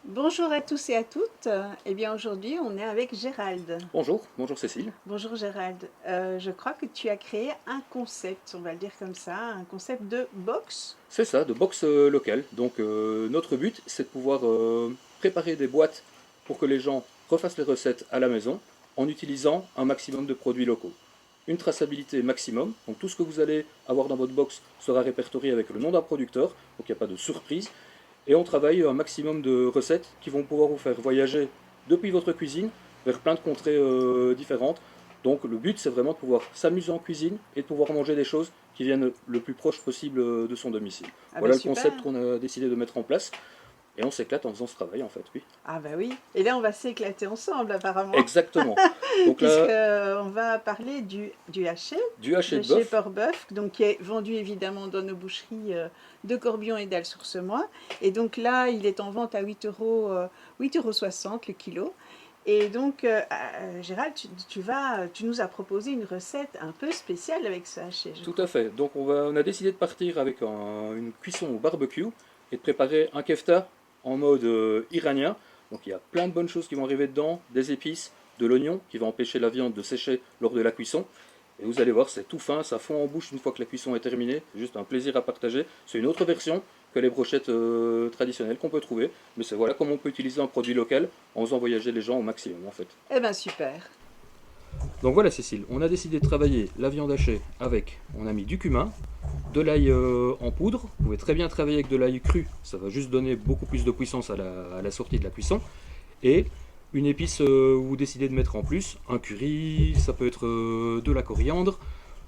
Bonjour à tous et à toutes. Eh bien aujourd'hui on est avec Gérald. Bonjour, bonjour Cécile. Bonjour Gérald. Je crois que tu as créé un concept, on va le dire comme ça, un concept de box. C'est ça, de box locale. Donc notre but, c'est de pouvoir préparer des boîtes pour que les gens refassent les recettes à la maison en utilisant un maximum de produits locaux. Une traçabilité maximum, donc tout ce que vous allez avoir dans votre box sera répertorié avec le nom d'un producteur, donc il n'y a pas de surprise. Et on travaille un maximum de recettes qui vont pouvoir vous faire voyager depuis votre cuisine vers plein de contrées différentes. Donc le but, c'est vraiment de pouvoir s'amuser en cuisine et de pouvoir manger des choses qui viennent le plus proche possible de son domicile. Ah ben Voilà le super. concept qu'on a décidé de mettre en place. Et on s'éclate en faisant ce travail, en fait, oui. Ah ben oui. Et là on va s'éclater ensemble apparemment. Exactement. Donc Puisque là, on va parler du haché du haché de de chez bœuf. Port-Bœuf, donc qui est vendu évidemment dans nos boucheries de Corbion et d'Al-sur-Semois. Et donc là il est en vente à 8,60 € le kilo. Et donc, Gérald, tu nous as proposé une recette un peu spéciale avec ce haché, je Tout à crois. fait. Donc on a décidé de partir avec une cuisson au barbecue et de préparer un kefta en mode iranien. Donc il y a plein de bonnes choses qui vont arriver dedans, des épices, de l'oignon qui va empêcher la viande de sécher lors de la cuisson. Et vous allez voir, c'est tout fin, ça fond en bouche une fois que la cuisson est terminée. C'est juste un plaisir à partager. C'est une autre version que les brochettes traditionnelles qu'on peut trouver. Mais c'est voilà comment on peut utiliser un produit local en faisant voyager les gens au maximum en fait. Eh ben super. Donc voilà Cécile, on a décidé de travailler la viande hachée avec, on a mis du cumin, de l'ail en poudre. Vous pouvez très bien travailler avec de l'ail cru, ça va juste donner beaucoup plus de puissance à la sortie de la cuisson. Et une épice, vous décidez de mettre en plus, un curry, ça peut être de la coriandre.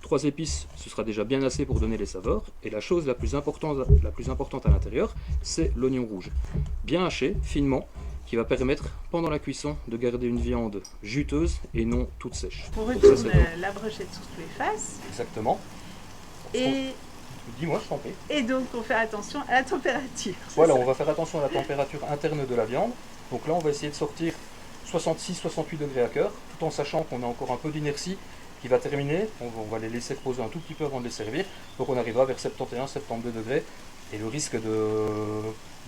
Trois épices, ce sera déjà bien assez pour donner les saveurs. Et la chose la plus importante à l'intérieur, c'est l'oignon rouge. Bien haché, finement, qui va permettre, pendant la cuisson, de garder une viande juteuse et non toute sèche. On Donc ça, retourne c'est top. la brochette sur tous les faces. Exactement. Et, Dis-moi, je t'en prie. et donc, on fait attention à la température. C'est Voilà, ça. on va faire attention à la température interne de la viande. Donc là, on va essayer de sortir 66-68 degrés à cœur, tout en sachant qu'on a encore un peu d'inertie qui va terminer. On va les laisser reposer un tout petit peu avant de les servir. Donc on arrivera vers 71-72 degrés. Et le risque de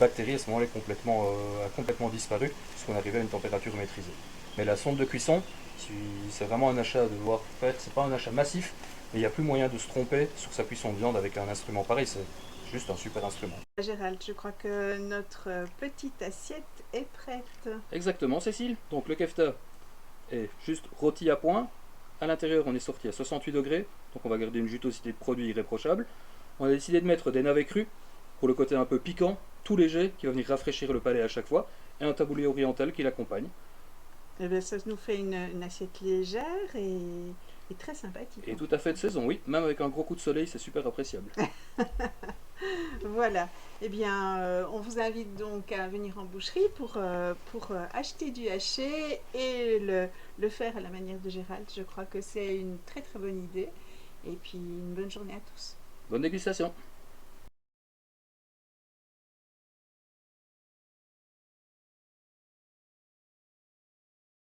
bactéries à ce moment-là a complètement disparu, puisqu'on arrivait à une température maîtrisée. Mais la sonde de cuisson, c'est vraiment un achat à devoir faire. C'est pas un achat massif, mais il n'y a plus moyen de se tromper sur sa cuisson de viande avec un instrument pareil. C'est juste un super instrument. Gérald, je crois que notre petite assiette est prête. Exactement, Cécile. Donc le kefta est juste rôti à point. À l'intérieur, on est sorti à 68 degrés, donc on va garder une jutosité de produit irréprochable. On a décidé de mettre des navets crus pour le côté un peu piquant, tout léger, qui va venir rafraîchir le palais à chaque fois, et un taboulé oriental qui l'accompagne. Eh bien, ça nous fait une assiette légère et très sympathique Et en tout à fait fait. de saison, oui. Même avec un gros coup de soleil, c'est super appréciable. Voilà. Eh bien, on vous invite donc à venir en boucherie pour acheter du haché et le faire à la manière de Gérald. Je crois que c'est une très très bonne idée. Et puis, une bonne journée à tous. Bonne dégustation!